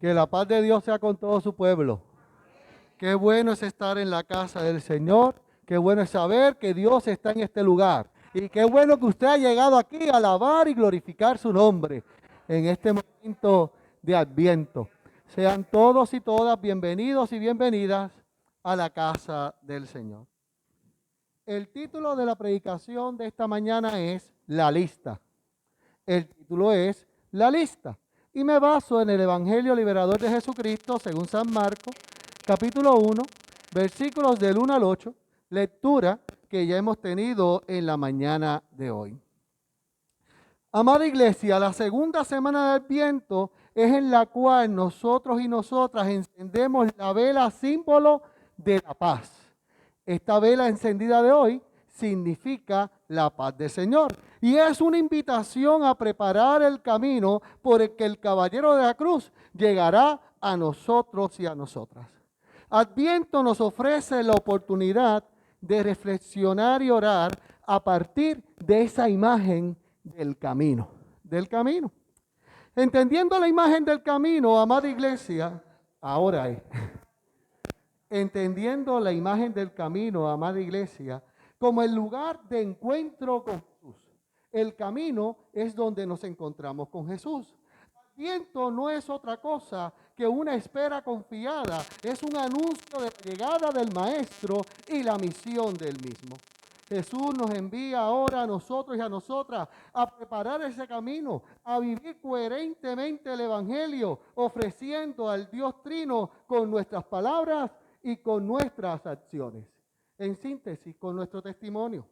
Que la paz de Dios sea con todo su pueblo. Qué bueno es estar en la casa del Señor. Qué bueno es saber que Dios está en este lugar. Y qué bueno que usted ha llegado aquí a alabar y glorificar su nombre en este momento de Adviento. Sean todos y todas bienvenidos y bienvenidas a la casa del Señor. El título de la predicación de esta mañana es La Lista. El título es La Lista. Y me baso en el Evangelio Liberador de Jesucristo, según San Marcos, capítulo 1, versículos del 1 al 8, lectura que ya hemos tenido en la mañana de hoy. Amada iglesia, la segunda semana del Adviento es en la cual nosotros y nosotras encendemos la vela símbolo de la paz. Esta vela encendida de hoy significa la paz del Señor. Y es una invitación a preparar el camino por el que el caballero de la cruz llegará a nosotros y a nosotras. Adviento nos ofrece la oportunidad de reflexionar y orar a partir de esa imagen del camino. Entendiendo la imagen del camino, amada iglesia, ahora es. Entendiendo la imagen del camino, amada iglesia, como el lugar de encuentro con Jesús. El camino es donde nos encontramos con Jesús. Adviento no es otra cosa que una espera confiada, es un anuncio de la llegada del Maestro y la misión del mismo. Jesús nos envía ahora a nosotros y a nosotras a preparar ese camino, a vivir coherentemente el Evangelio, ofreciendo al Dios Trino con nuestras palabras y con nuestras acciones. En síntesis, con nuestro testimonio.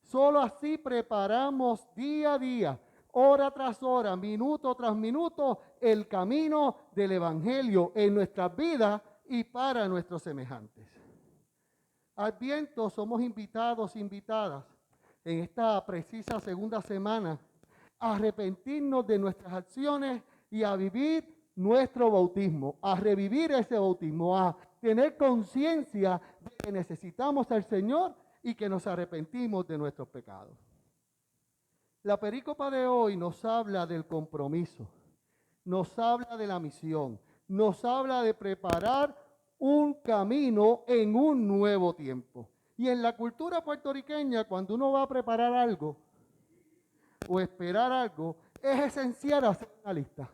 Solo así preparamos día a día, hora tras hora, minuto tras minuto, el camino del Evangelio en nuestras vidas y para nuestros semejantes. Adviento somos invitados, invitadas, en esta precisa segunda semana, a arrepentirnos de nuestras acciones y a vivir nuestro bautismo, a revivir ese bautismo, a tener conciencia de que necesitamos al Señor y que nos arrepentimos de nuestros pecados. La perícopa de hoy nos habla del compromiso, nos habla de la misión, nos habla de preparar un camino en un nuevo tiempo. Y en la cultura puertorriqueña, cuando uno va a preparar algo o esperar algo, es esencial hacer una lista.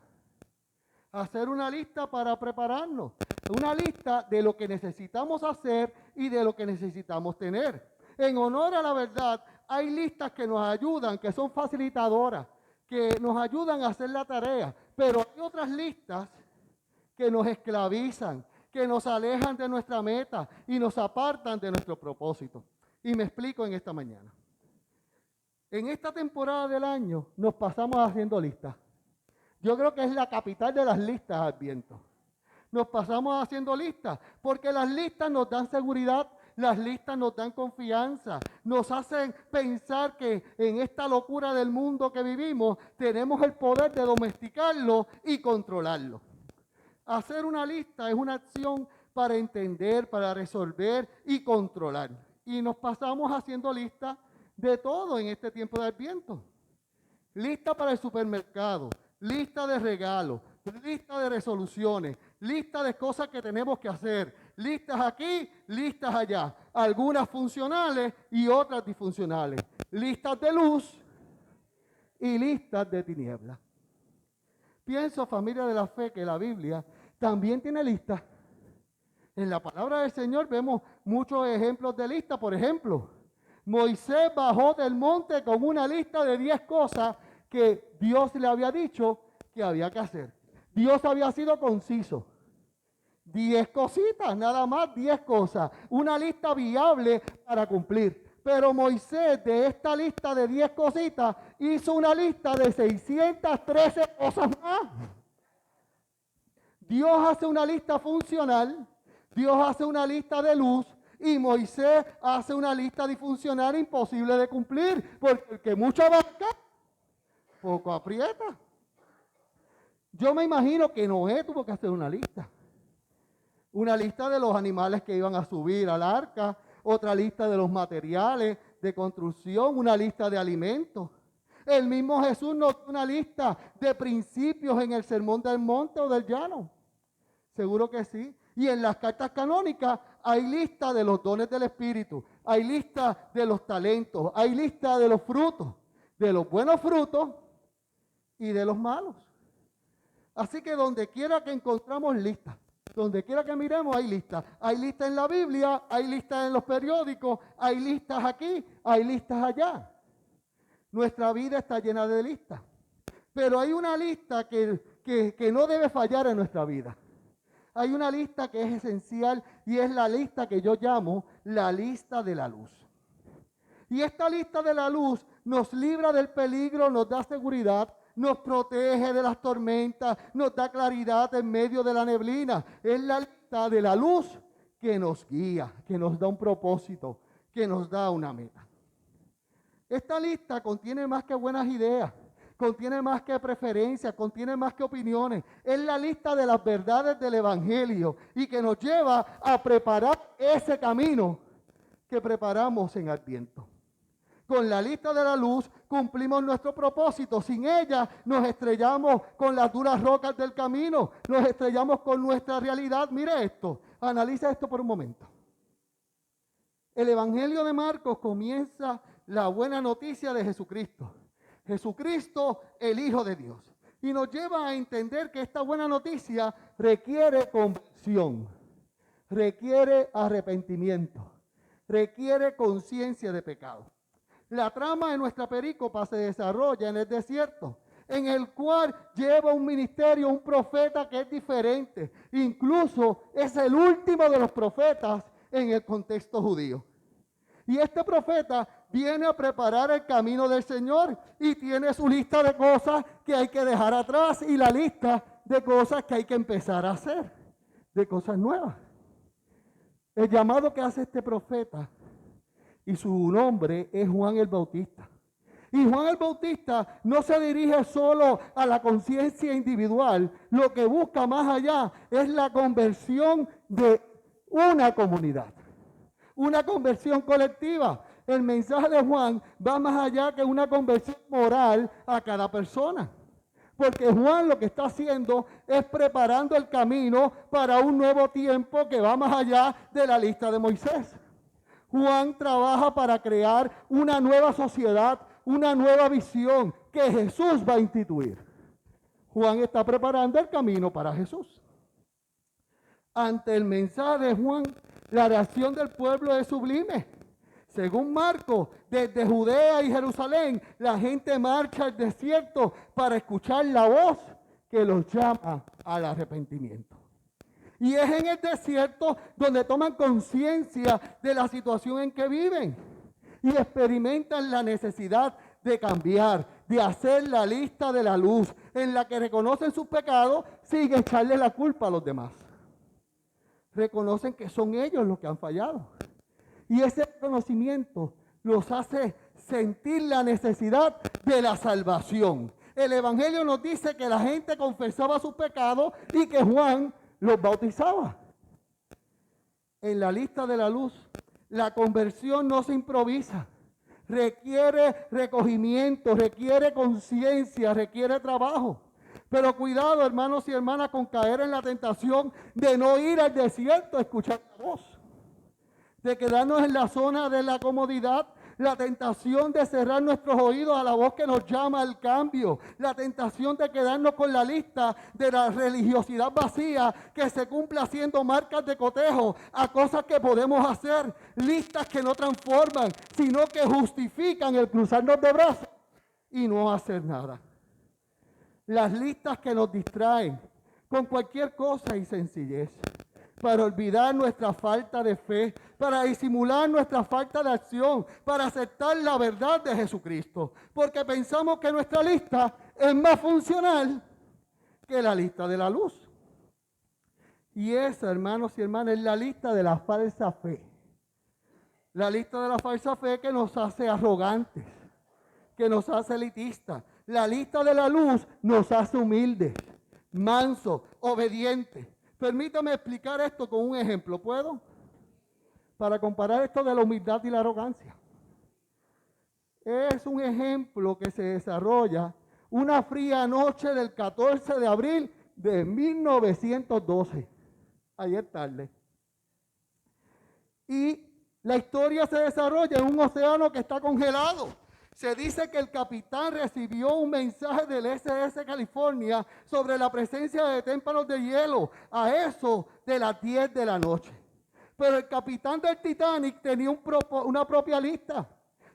Hacer una lista para prepararnos. Una lista de lo que necesitamos hacer y de lo que necesitamos tener. En honor a la verdad, hay listas que nos ayudan, que son facilitadoras, que nos ayudan a hacer la tarea. Pero hay otras listas que nos esclavizan, que nos alejan de nuestra meta y nos apartan de nuestro propósito. Y me explico en esta mañana. En esta temporada del año nos pasamos haciendo listas. Yo creo que es la capital de las listas, Adviento. Nos pasamos haciendo listas, porque las listas nos dan seguridad, las listas nos dan confianza, nos hacen pensar que en esta locura del mundo que vivimos tenemos el poder de domesticarlo y controlarlo. Hacer una lista es una acción para entender, para resolver y controlar. Y nos pasamos haciendo listas de todo en este tiempo de Adviento. Lista para el supermercado, lista de regalos, lista de resoluciones, lista de cosas que tenemos que hacer, listas aquí, listas allá, algunas funcionales y otras disfuncionales, listas de luz y listas de tinieblas. Pienso, familia de la fe, que la Biblia también tiene listas. En la palabra del Señor vemos muchos ejemplos de listas. Por ejemplo, Moisés bajó del monte con una lista de 10 cosas que Dios le había dicho que había que hacer. Dios había sido conciso. 10 cositas, nada más 10 cosas. Una lista viable para cumplir. Pero Moisés, de esta lista de 10 cositas, hizo una lista de 613 cosas más. Dios hace una lista funcional, Dios hace una lista de luz, y Moisés hace una lista disfuncional imposible de cumplir, porque el que mucho abarca, poco aprieta. Yo me imagino que Noé tuvo que hacer una lista de los animales que iban a subir al arca, otra lista de los materiales de construcción, una lista de alimentos. El mismo Jesús nos dio una lista de principios en el Sermón del Monte o del Llano. Seguro que sí. Y en las cartas canónicas hay lista de los dones del Espíritu, hay lista de los talentos, hay lista de los frutos, de los buenos frutos y de los malos. Así que donde quiera que encontramos listas, donde quiera que miremos hay listas. Hay listas en la Biblia, hay listas en los periódicos, hay listas aquí, hay listas allá. Nuestra vida está llena de listas. Pero hay una lista que no debe fallar en nuestra vida. Hay una lista que es esencial y es la lista que yo llamo la lista de la luz. Y esta lista de la luz nos libra del peligro, nos da seguridad, nos protege de las tormentas, nos da claridad en medio de la neblina. Es la lista de la luz que nos guía, que nos da un propósito, que nos da una meta. Esta lista contiene más que buenas ideas, contiene más que preferencias, contiene más que opiniones. Es la lista de las verdades del Evangelio y que nos lleva a preparar ese camino que preparamos en Adviento. Con la lista de la luz cumplimos nuestro propósito. Sin ella nos estrellamos con las duras rocas del camino, nos estrellamos con nuestra realidad. Mire esto, analiza esto por un momento. El Evangelio de Marcos comienza la buena noticia de Jesucristo. Jesucristo, el Hijo de Dios. Y nos lleva a entender que esta buena noticia requiere convicción, requiere arrepentimiento, requiere conciencia de pecado. La trama de nuestra perícopa se desarrolla en el desierto, en el cual lleva un ministerio, un profeta que es diferente. Incluso es el último de los profetas en el contexto judío. Y este profeta viene a preparar el camino del Señor y tiene su lista de cosas que hay que dejar atrás y la lista de cosas que hay que empezar a hacer, de cosas nuevas. El llamado que hace este profeta, y su nombre es Juan el Bautista. Y Juan el Bautista no se dirige solo a la conciencia individual, lo que busca más allá es la conversión de una comunidad. Una conversión colectiva. El mensaje de Juan va más allá que una conversión moral a cada persona. Porque Juan lo que está haciendo es preparando el camino para un nuevo tiempo que va más allá de la lista de Moisés. Juan trabaja para crear una nueva sociedad, una nueva visión que Jesús va a instituir. Juan está preparando el camino para Jesús. Ante el mensaje de Juan, la reacción del pueblo es sublime. Según Marcos, desde Judea y Jerusalén, la gente marcha al desierto para escuchar la voz que los llama al arrepentimiento. Y es en el desierto donde toman conciencia de la situación en que viven y experimentan la necesidad de cambiar, de hacer la lista de la luz, en la que reconocen sus pecados sin echarle la culpa a los demás. Reconocen que son ellos los que han fallado. Y ese reconocimiento los hace sentir la necesidad de la salvación. El Evangelio nos dice que la gente confesaba sus pecados y que Juan los bautizaba. En la lista de la luz, la conversión no se improvisa. Requiere recogimiento, requiere conciencia, requiere trabajo. Pero cuidado, hermanos y hermanas, con caer en la tentación de no ir al desierto a escuchar la voz. De quedarnos en la zona de la comodidad, la tentación de cerrar nuestros oídos a la voz que nos llama al cambio, la tentación de quedarnos con la lista de la religiosidad vacía que se cumple haciendo marcas de cotejo a cosas que podemos hacer, listas que no transforman, sino que justifican el cruzarnos de brazos y no hacer nada. Las listas que nos distraen con cualquier cosa y sencillez, para olvidar nuestra falta de fe, para disimular nuestra falta de acción, para aceptar la verdad de Jesucristo, porque pensamos que nuestra lista es más funcional que la lista de la luz. Y esa, hermanos y hermanas, es la lista de la falsa fe. La lista de la falsa fe que nos hace arrogantes, que nos hace elitistas. La lista de la luz nos hace humildes, mansos, obedientes. Permítame explicar esto con un ejemplo, ¿puedo? Para comparar esto de la humildad y la arrogancia. es un ejemplo que se desarrolla una fría noche del 14 de abril de 1912, ayer tarde. Y la historia se desarrolla en un océano que está congelado. Se dice que el capitán recibió un mensaje del SS California sobre la presencia de témpanos de hielo a eso de las 10 de la noche. Pero el capitán del Titanic tenía una propia lista.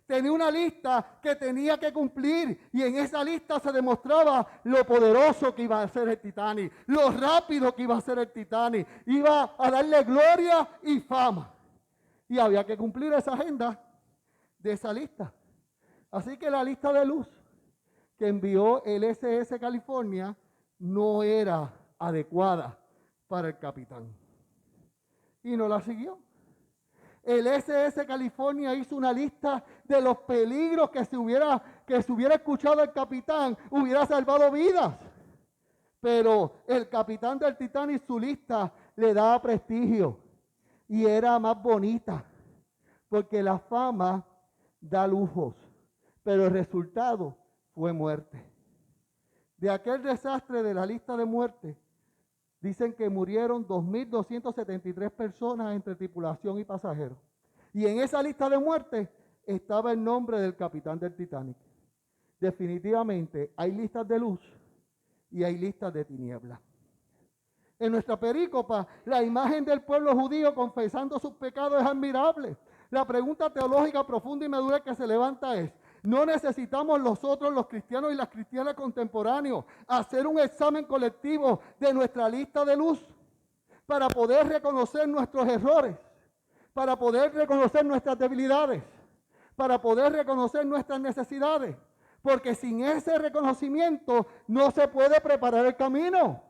Tenía una lista que tenía que cumplir y en esa lista se demostraba lo poderoso que iba a ser el Titanic, lo rápido que iba a ser el Titanic. Iba a darle gloria y fama. Y había que cumplir esa agenda de esa lista. Así que la lista de luz que envió el SS California no era adecuada para el capitán. Y no la siguió. El SS California hizo una lista de los peligros que si hubiera escuchado el capitán, hubiera salvado vidas. Pero el capitán del Titanic, su lista le daba prestigio y era más bonita, porque la fama da lujos, pero el resultado fue muerte. De aquel desastre de la lista de muerte, dicen que murieron 2.273 personas entre tripulación y pasajeros. Y en esa lista de muerte estaba el nombre del capitán del Titanic. Definitivamente hay listas de luz y hay listas de tinieblas. En nuestra perícopa, la imagen del pueblo judío confesando sus pecados es admirable. La pregunta teológica profunda y madura que se levanta es: ¿no necesitamos nosotros, los cristianos y las cristianas contemporáneos, hacer un examen colectivo de nuestra lista de luz para poder reconocer nuestros errores, para poder reconocer nuestras debilidades, para poder reconocer nuestras necesidades? Porque sin ese reconocimiento no se puede preparar el camino,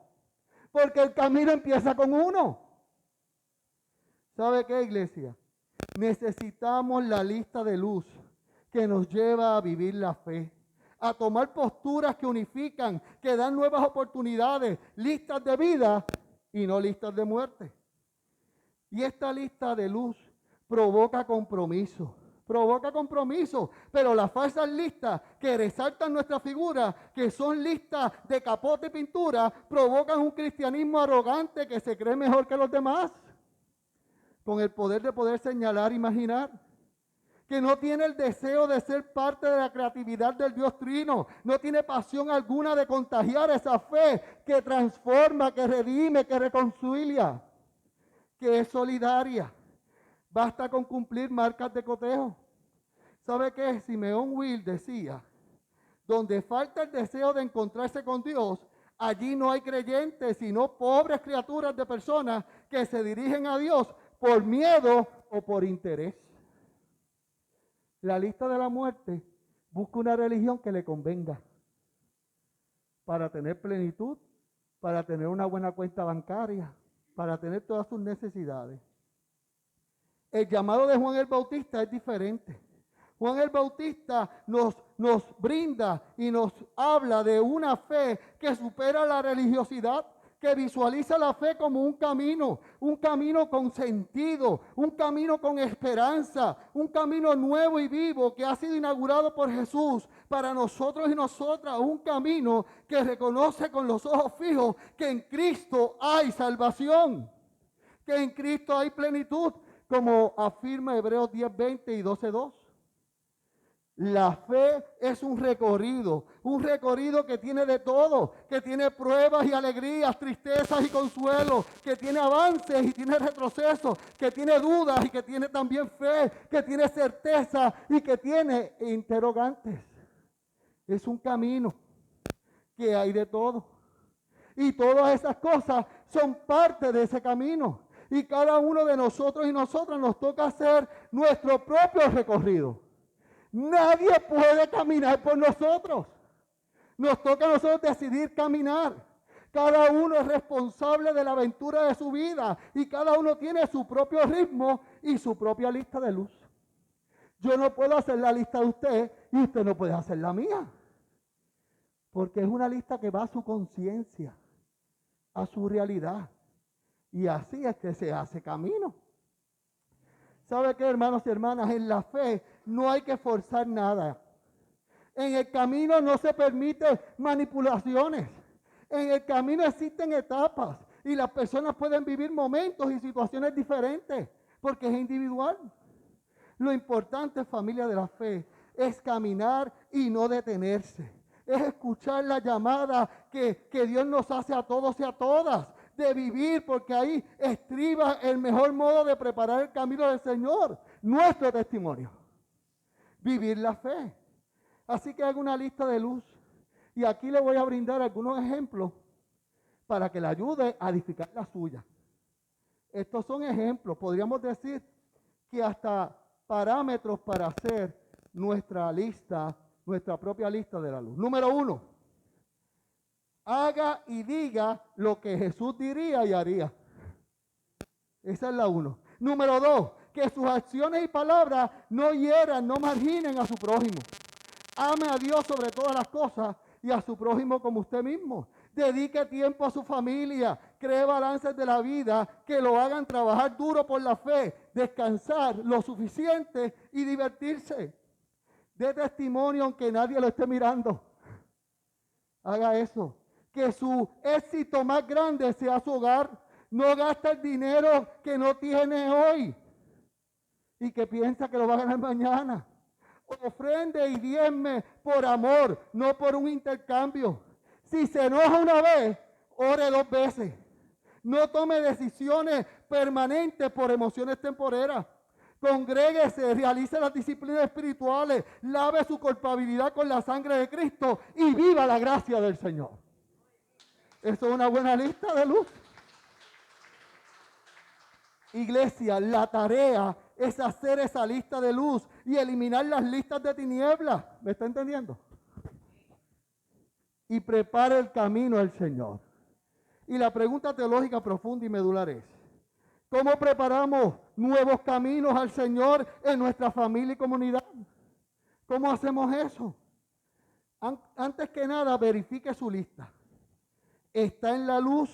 porque el camino empieza con uno. ¿Sabe qué, iglesia? Necesitamos la lista de luz que nos lleva a vivir la fe, a tomar posturas que unifican, que dan nuevas oportunidades, listas de vida y no listas de muerte. Y esta lista de luz provoca compromiso, pero las falsas listas que resaltan nuestra figura, que son listas de capote y pintura, provocan un cristianismo arrogante que se cree mejor que los demás, con el poder de poder señalar, imaginar, que no tiene el deseo de ser parte de la creatividad del Dios Trino, no tiene pasión alguna de contagiar esa fe que transforma, que redime, que reconcilia, que es solidaria. Basta con cumplir marcas de cotejo. ¿Sabe qué? Simeón Will decía: donde falta el deseo de encontrarse con Dios, allí no hay creyentes, sino pobres criaturas de personas que se dirigen a Dios por miedo o por interés. La lista de la muerte busca una religión que le convenga para tener plenitud, para tener una buena cuenta bancaria, para tener todas sus necesidades. El llamado de Juan el Bautista es diferente. Juan el Bautista nos brinda y nos habla de una fe que supera la religiosidad, que visualiza la fe como un camino con sentido, un camino con esperanza, un camino nuevo y vivo que ha sido inaugurado por Jesús para nosotros y nosotras, un camino que reconoce con los ojos fijos que en Cristo hay salvación, que en Cristo hay plenitud, como afirma Hebreos 10:20 y 12:2. La fe es un recorrido que tiene de todo, que tiene pruebas y alegrías, tristezas y consuelos, que tiene avances y tiene retrocesos, que tiene dudas y que tiene también fe, que tiene certeza y que tiene interrogantes. Es un camino que hay de todo. Y todas esas cosas son parte de ese camino. Y cada uno de nosotros y nosotras nos toca hacer nuestro propio recorrido. Nadie puede caminar por nosotros. Nos toca a nosotros decidir caminar. Cada uno es responsable de la aventura de su vida y cada uno tiene su propio ritmo y su propia lista de luz. Yo no puedo hacer la lista de usted y usted no puede hacer la mía. Porque es una lista que va a su conciencia, a su realidad. Y así es que se hace camino. ¿Sabe qué, hermanos y hermanas? En la fe no hay que forzar nada. En el camino no se permiten manipulaciones. En el camino existen etapas y las personas pueden vivir momentos y situaciones diferentes porque es individual. Lo importante, familia de la fe, es caminar y no detenerse. Es escuchar la llamada que Dios nos hace a todos y a todas de vivir, porque ahí estriba el mejor modo de preparar el camino del Señor, nuestro testimonio. Vivir la fe. Así que hago una lista de luz y aquí le voy a brindar algunos ejemplos para que le ayude a edificar la suya. Estos son ejemplos, podríamos decir que hasta parámetros para hacer nuestra lista, nuestra propia lista de la luz. Número 1, haga y diga lo que Jesús diría y haría. Esa es la 1. Número 2, que sus acciones y palabras no hieran, no marginen a su prójimo. Ame a Dios sobre todas las cosas y a su prójimo como usted mismo. Dedique tiempo a su familia, cree balances de la vida que lo hagan trabajar duro por la fe, descansar lo suficiente y divertirse. Dé testimonio aunque nadie lo esté mirando. Haga eso. Que su éxito más grande sea su hogar. No gaste el dinero que no tiene hoy y que piensa que lo va a ganar mañana. Ofrende y diezme por amor, no por un intercambio. Si se enoja una vez, ore 2 veces. No tome decisiones permanentes por emociones temporeras. Congréguese, realice las disciplinas espirituales, lave su culpabilidad con la sangre de Cristo y viva la gracia del Señor. Eso es una buena lista de luz. Iglesia, la tarea es hacer esa lista de luz y eliminar las listas de tinieblas. ¿Me está entendiendo? Y prepare el camino al Señor. Y la pregunta teológica profunda y medular es, ¿cómo preparamos nuevos caminos al Señor en nuestra familia y comunidad? ¿Cómo hacemos eso? Antes que nada, verifique su lista. ¿Está en la luz?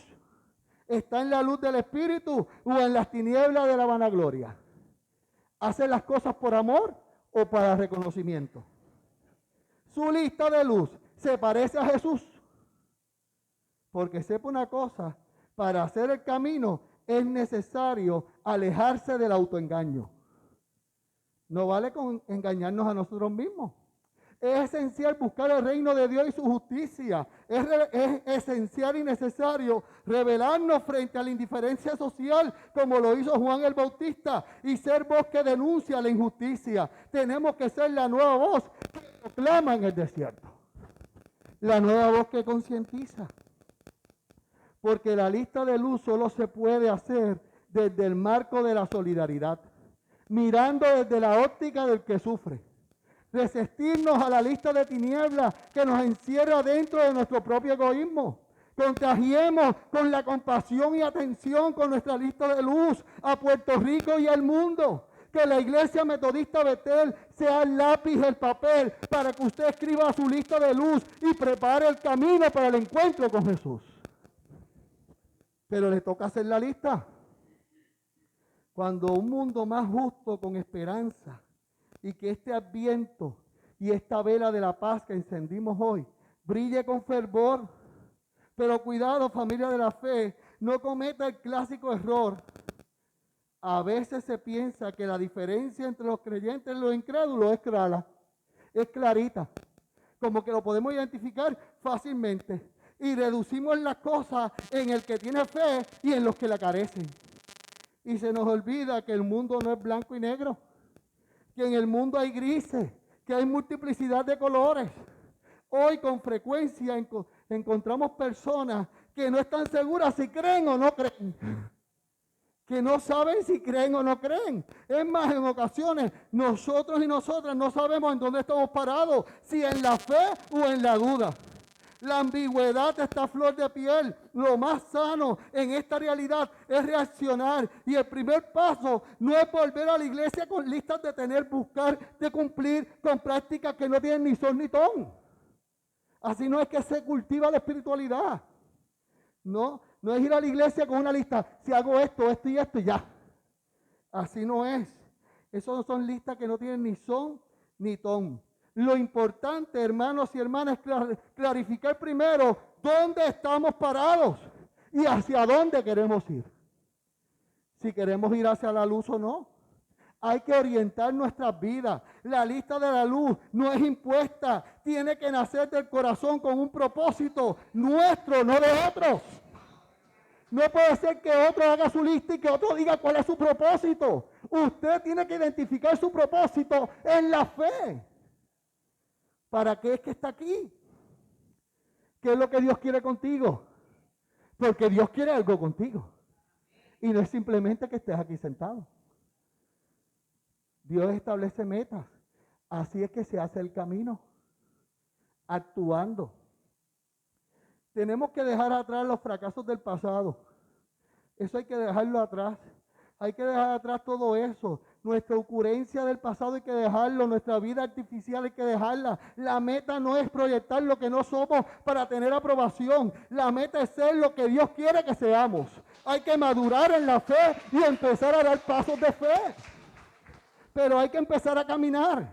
¿Está en la luz del Espíritu o en las tinieblas de la vanagloria? ¿Hace las cosas por amor o para reconocimiento? Su lista de luz se parece a Jesús. Porque sepa una cosa, para hacer el camino es necesario alejarse del autoengaño. No vale con engañarnos a nosotros mismos. Es esencial buscar el reino de Dios y su justicia. Es esencial y necesario rebelarnos frente a la indiferencia social, como lo hizo Juan el Bautista, y ser voz que denuncia la injusticia. Tenemos que ser la nueva voz que proclama en el desierto. La nueva voz que concientiza. Porque la lista de luz solo se puede hacer desde el marco de la solidaridad, mirando desde la óptica del que sufre. Resistirnos a la lista de tinieblas que nos encierra dentro de nuestro propio egoísmo. Contagiemos con la compasión y atención con nuestra lista de luz a Puerto Rico y al mundo. Que la Iglesia Metodista Betel sea el lápiz, el papel, para que usted escriba su lista de luz y prepare el camino para el encuentro con Jesús. Pero le toca hacer la lista. Cuando un mundo más justo, con esperanza, y que este adviento y esta vela de la paz que encendimos hoy brille con fervor. Pero cuidado, familia de la fe, no cometa el clásico error. A veces se piensa que la diferencia entre los creyentes y los incrédulos es clarita, como que lo podemos identificar fácilmente. Y reducimos las cosas en el que tiene fe y en los que la carecen. Y se nos olvida que el mundo no es blanco y negro, que en el mundo hay grises, que hay multiplicidad de colores. Hoy con frecuencia encontramos personas que no están seguras si creen o no creen, que no saben si creen o no creen. Es más, en ocasiones nosotros y nosotras no sabemos en dónde estamos parados, si en la fe o en la duda. La ambigüedad está a flor de piel. Lo más sano en esta realidad es reaccionar. Y el primer paso no es volver a la iglesia con listas de tener, buscar, de cumplir con prácticas que no tienen ni son ni ton. Así no es que se cultiva la espiritualidad. No es ir a la iglesia con una lista. Si hago esto, esto y esto, ya. Así no es. Esas son listas que no tienen ni son ni ton. Lo importante, hermanos y hermanas, es clarificar primero dónde estamos parados y hacia dónde queremos ir. Si queremos ir hacia la luz o no. Hay que orientar nuestras vidas. La lista de la luz no es impuesta. Tiene que nacer del corazón con un propósito nuestro, no de otros. No puede ser que otro haga su lista y que otro diga cuál es su propósito. Usted tiene que identificar su propósito en la fe. ¿Para qué es que está aquí? ¿Qué es lo que Dios quiere contigo? Porque Dios quiere algo contigo. Y no es simplemente que estés aquí sentado. Dios establece metas. Así es que se hace el camino. Actuando. Tenemos que dejar atrás los fracasos del pasado. Eso hay que dejarlo atrás. Hay que dejar atrás todo eso. Nuestra ocurrencia del pasado hay que dejarlo. Nuestra vida artificial hay que dejarla. La meta no es proyectar lo que no somos para tener aprobación. La meta es ser lo que Dios quiere que seamos. Hay que madurar en la fe y empezar a dar pasos de fe. Pero hay que empezar a caminar.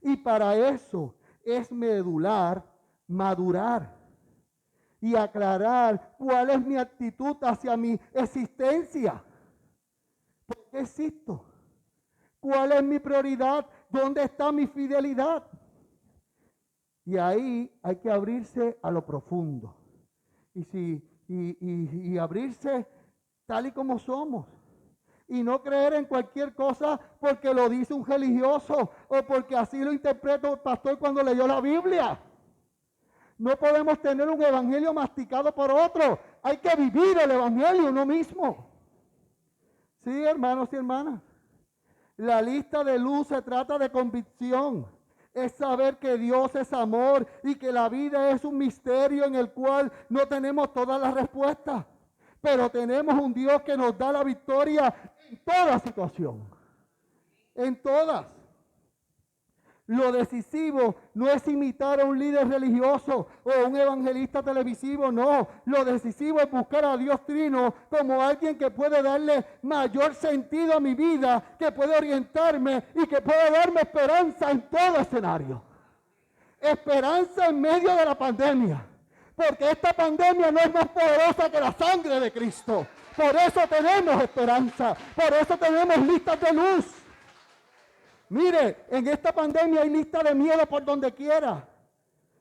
Y para eso es medular, madurar. Y aclarar cuál es mi actitud hacia mi existencia. ¿Por qué existo? ¿Cuál es mi prioridad? ¿Dónde está mi fidelidad? Y ahí hay que abrirse a lo profundo. Y abrirse tal y como somos. Y no creer en cualquier cosa porque lo dice un religioso o porque así lo interpreta el pastor cuando leyó la Biblia. No podemos tener un evangelio masticado por otro. Hay que vivir el evangelio uno mismo. Sí, hermanos y hermanas. La lista de luz se trata de convicción. Es saber que Dios es amor y que la vida es un misterio en el cual no tenemos todas las respuestas. Pero tenemos un Dios que nos da la victoria en toda situación. En todas. Lo decisivo no es imitar a un líder religioso o a un evangelista televisivo, no. Lo decisivo es buscar a Dios Trino como alguien que puede darle mayor sentido a mi vida, que puede orientarme y que puede darme esperanza en todo escenario. Esperanza en medio de la pandemia, porque esta pandemia no es más poderosa que la sangre de Cristo. Por eso tenemos esperanza, por eso tenemos listas de luz. Mire, en esta pandemia hay lista de miedo por donde quiera,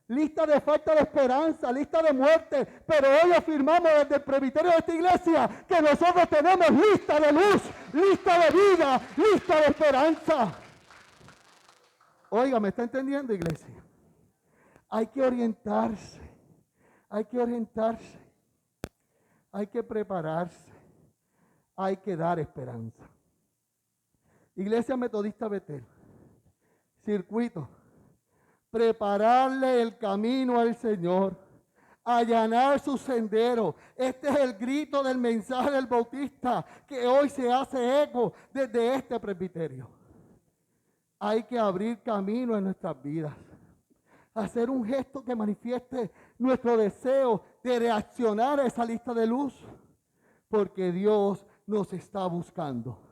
lista de falta de esperanza, lista de muerte, pero hoy afirmamos desde el presbiterio de esta iglesia que nosotros tenemos lista de luz, lista de vida, lista de esperanza. Oiga, ¿me está entendiendo, iglesia? Hay que orientarse, hay que orientarse, hay que prepararse, hay que dar esperanza. Iglesia Metodista Betel, circuito, prepararle el camino al Señor, allanar su sendero. Este es el grito del mensaje del Bautista que hoy se hace eco desde este presbiterio. Hay que abrir camino en nuestras vidas, hacer un gesto que manifieste nuestro deseo de reaccionar a esa lista de luz, porque Dios nos está buscando.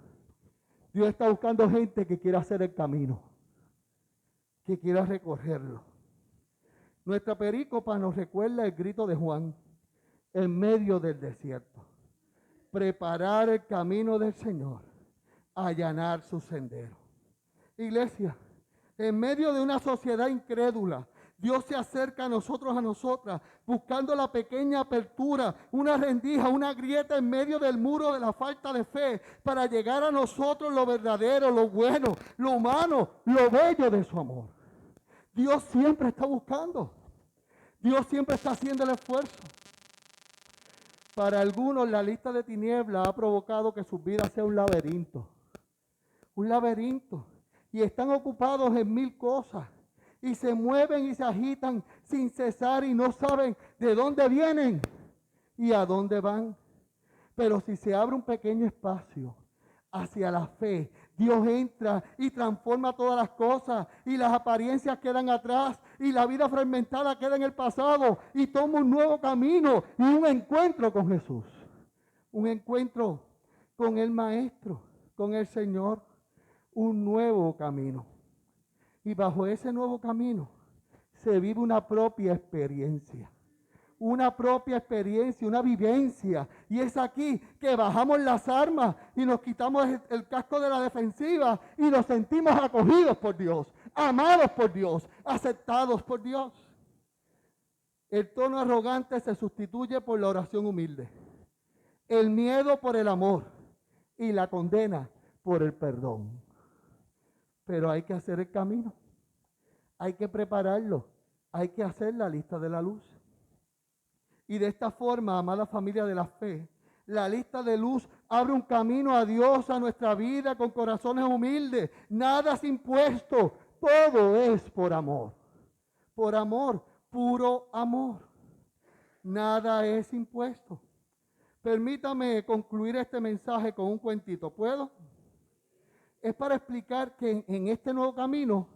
Dios está buscando gente que quiera hacer el camino, que quiera recorrerlo. Nuestra perícopa nos recuerda el grito de Juan en medio del desierto. Preparar el camino del Señor, allanar su sendero. Iglesia, en medio de una sociedad incrédula, Dios se acerca a nosotros, a nosotras, buscando la pequeña apertura, una rendija, una grieta en medio del muro de la falta de fe, para llegar a nosotros lo verdadero, lo bueno, lo humano, lo bello de su amor. Dios siempre está buscando. Dios siempre está haciendo el esfuerzo. Para algunos la lista de tinieblas ha provocado que su vida sea un laberinto. Un laberinto. Y están ocupados en mil cosas. Y se mueven y se agitan sin cesar y no saben de dónde vienen y a dónde van. Pero si se abre un pequeño espacio hacia la fe, Dios entra y transforma todas las cosas y las apariencias quedan atrás y la vida fragmentada queda en el pasado y toma un nuevo camino y un encuentro con Jesús. Un encuentro con el Maestro, con el Señor, un nuevo camino. Y bajo ese nuevo camino se vive una propia experiencia. Una propia experiencia, una vivencia. Y es aquí que bajamos las armas y nos quitamos el casco de la defensiva y nos sentimos acogidos por Dios, amados por Dios, aceptados por Dios. El tono arrogante se sustituye por la oración humilde. El miedo por el amor y la condena por el perdón. Pero hay que hacer el camino. Hay que prepararlo. Hay que hacer la lista de la luz. Y de esta forma, amada familia de la fe, la lista de luz abre un camino a Dios, a nuestra vida, con corazones humildes. Nada es impuesto. Todo es por amor. Por amor, puro amor. Nada es impuesto. Permítame concluir este mensaje con un cuentito. ¿Puedo? Es para explicar que en este nuevo camino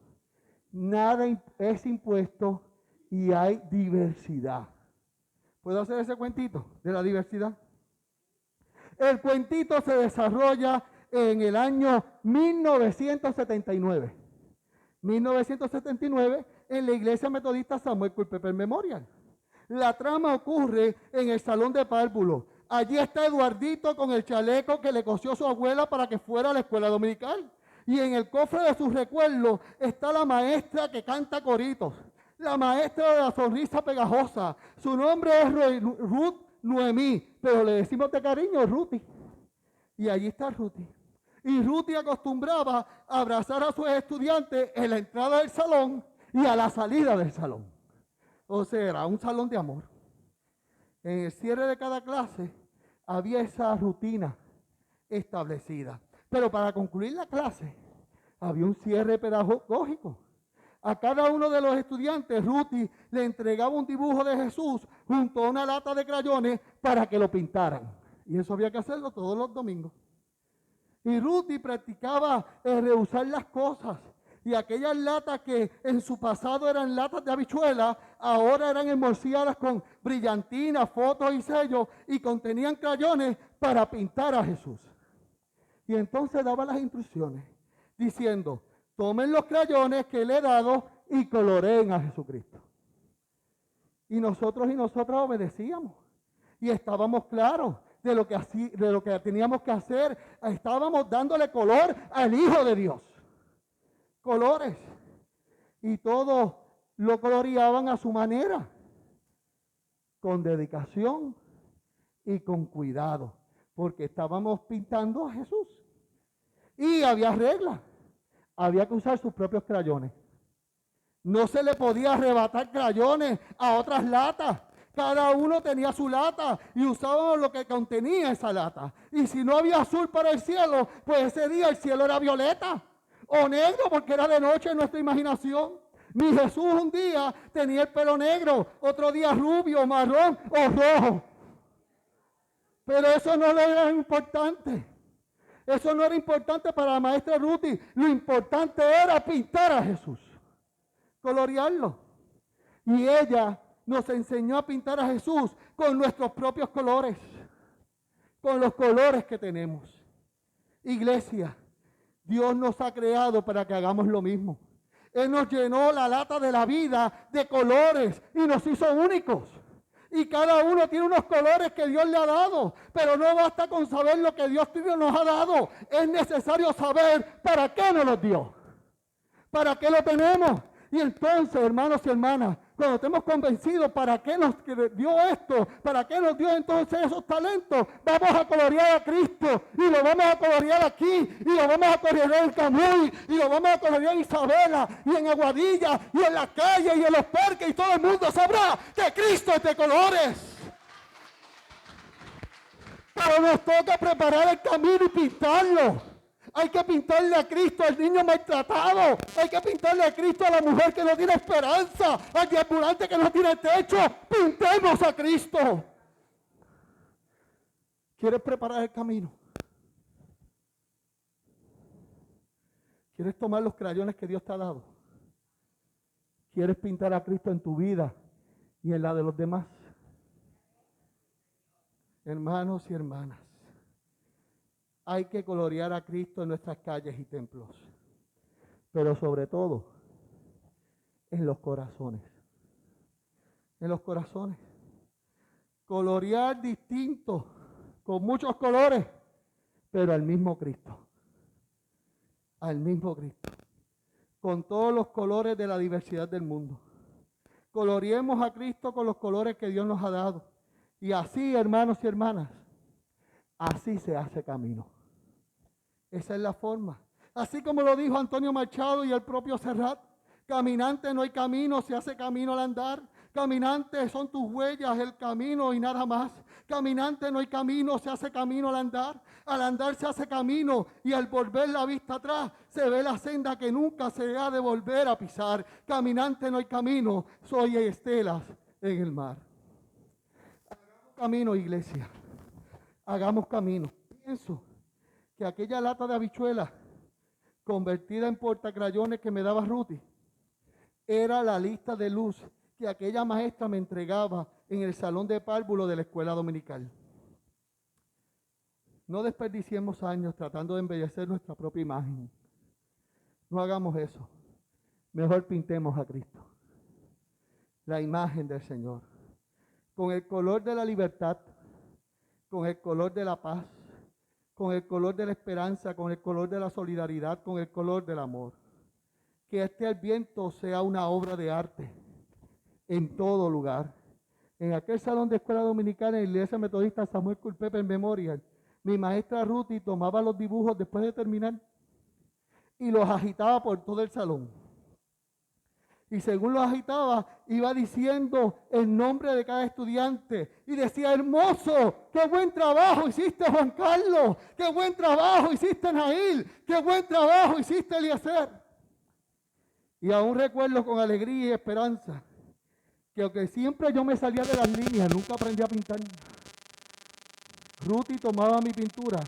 nada es impuesto y hay diversidad. ¿Puedo hacer ese cuentito de la diversidad? El cuentito se desarrolla en el año 1979. 1979 en la Iglesia Metodista Samuel Culpeper Memorial. La trama ocurre en el salón de párvulos. Allí está Eduardito con el chaleco que le cosió su abuela para que fuera a la escuela dominical. Y en el cofre de sus recuerdos está la maestra que canta coritos. La maestra de la sonrisa pegajosa. Su nombre es Ruth Noemí, pero le decimos de cariño Ruthie. Y allí está Ruthie. Y Ruthie acostumbraba a abrazar a sus estudiantes en la entrada del salón y a la salida del salón. O sea, era un salón de amor. En el cierre de cada clase había esa rutina establecida. Pero para concluir la clase había un cierre pedagógico. A cada uno de los estudiantes, Ruthie le entregaba un dibujo de Jesús junto a una lata de crayones para que lo pintaran. Y eso había que hacerlo todos los domingos. Y Ruthie practicaba rehusar las cosas. Y aquellas latas que en su pasado eran latas de habichuela, ahora eran embolsilladas con brillantinas, fotos y sellos y contenían crayones para pintar a Jesús. Y entonces daba las instrucciones diciendo: tomen los crayones que le he dado y coloreen a Jesucristo. Y nosotros y nosotras obedecíamos. Y estábamos claros de lo que teníamos que hacer. Estábamos dándole color al Hijo de Dios. Colores. Y todos lo coloreaban a su manera. Con dedicación y con cuidado. Porque estábamos pintando a Jesús. Y había reglas. Había que usar sus propios crayones. No se le podía arrebatar crayones a otras latas. Cada uno tenía su lata y usábamos lo que contenía esa lata. Y si no había azul para el cielo, pues ese día el cielo era violeta o negro porque era de noche en nuestra imaginación. Mi Jesús un día tenía el pelo negro, otro día rubio, marrón o rojo. Pero eso no era importante. Eso no era importante para la maestra Ruthie. Lo importante era pintar a Jesús, colorearlo. Y ella nos enseñó a pintar a Jesús con nuestros propios colores, con los colores que tenemos. Iglesia, Dios nos ha creado para que hagamos lo mismo. Él nos llenó la lata de la vida de colores y nos hizo únicos. Y cada uno tiene unos colores que Dios le ha dado. Pero no basta con saber lo que Dios nos ha dado. Es necesario saber para qué nos los dio. ¿Para qué lo tenemos? Y entonces, hermanos y hermanas, cuando estemos convencidos para qué nos dio esto, para qué nos dio entonces esos talentos, vamos a colorear a Cristo y lo vamos a colorear aquí y lo vamos a colorear en Camuy y lo vamos a colorear en Isabela y en Aguadilla y en la calle y en los parques y todo el mundo sabrá que Cristo es de colores. Pero nos toca preparar el camino y pintarlo. Hay que pintarle a Cristo al niño maltratado. Hay que pintarle a Cristo a la mujer que no tiene esperanza. Al ambulante que no tiene techo. Pintemos a Cristo. ¿Quieres preparar el camino? ¿Quieres tomar los crayones que Dios te ha dado? ¿Quieres pintar a Cristo en tu vida y en la de los demás? Hermanos y hermanas, hay que colorear a Cristo en nuestras calles y templos. Pero sobre todo, en los corazones. En los corazones. Colorear distinto, con muchos colores, pero al mismo Cristo. Al mismo Cristo. Con todos los colores de la diversidad del mundo. Coloreemos a Cristo con los colores que Dios nos ha dado. Y así, hermanos y hermanas, así se hace camino. Esa es la forma. Así como lo dijo Antonio Machado y el propio Serrat, caminante no hay camino, se hace camino al andar. Caminante son tus huellas, el camino y nada más. Caminante no hay camino, se hace camino al andar. Al andar se hace camino y al volver la vista atrás se ve la senda que nunca se ha de volver a pisar. Caminante no hay camino, soy estelas en el mar. Hagamos camino, iglesia. Hagamos camino. Pienso que aquella lata de habichuelas convertida en portacrayones que me daba Ruti era la lista de luz que aquella maestra me entregaba en el salón de párvulo de la escuela dominical. No desperdiciemos años tratando de embellecer nuestra propia imagen. No hagamos eso. Mejor pintemos a Cristo, la imagen del Señor, con el color de la libertad, con el color de la paz, con el color de la esperanza, con el color de la solidaridad, con el color del amor. Que este Adviento sea una obra de arte en todo lugar. En aquel salón de escuela dominicana en la iglesia metodista Samuel Culpeper Memorial, mi maestra Ruti tomaba los dibujos después de terminar y los agitaba por todo el salón. Y según los agitaba, iba diciendo el nombre de cada estudiante. Y decía, hermoso, qué buen trabajo hiciste Juan Carlos, qué buen trabajo hiciste Nail, qué buen trabajo hiciste Eliezer. Y aún recuerdo con alegría y esperanza que aunque siempre yo me salía de las líneas, nunca aprendí a pintar. Ruti tomaba mi pintura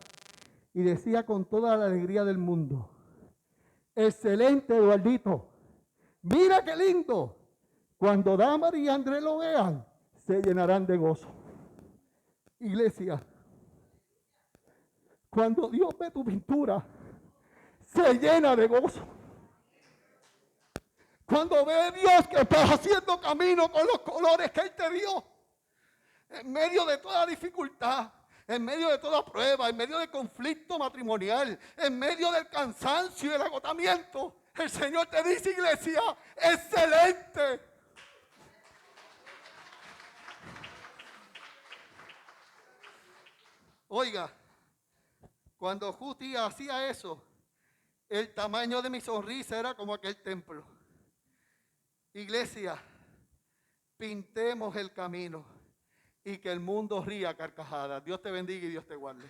y decía con toda la alegría del mundo, excelente, Eduardito, mira qué lindo. Cuando Damar y Andrés lo vean, se llenarán de gozo. Iglesia, cuando Dios ve tu pintura, se llena de gozo. Cuando ve Dios que estás haciendo camino con los colores que Él te dio, en medio de toda dificultad, en medio de toda prueba, en medio del conflicto matrimonial, en medio del cansancio y del agotamiento, el Señor te dice, iglesia, excelente. Oiga, cuando Juti hacía eso, el tamaño de mi sonrisa era como aquel templo. Iglesia, pintemos el camino y que el mundo ría a carcajadas. Dios te bendiga y Dios te guarde.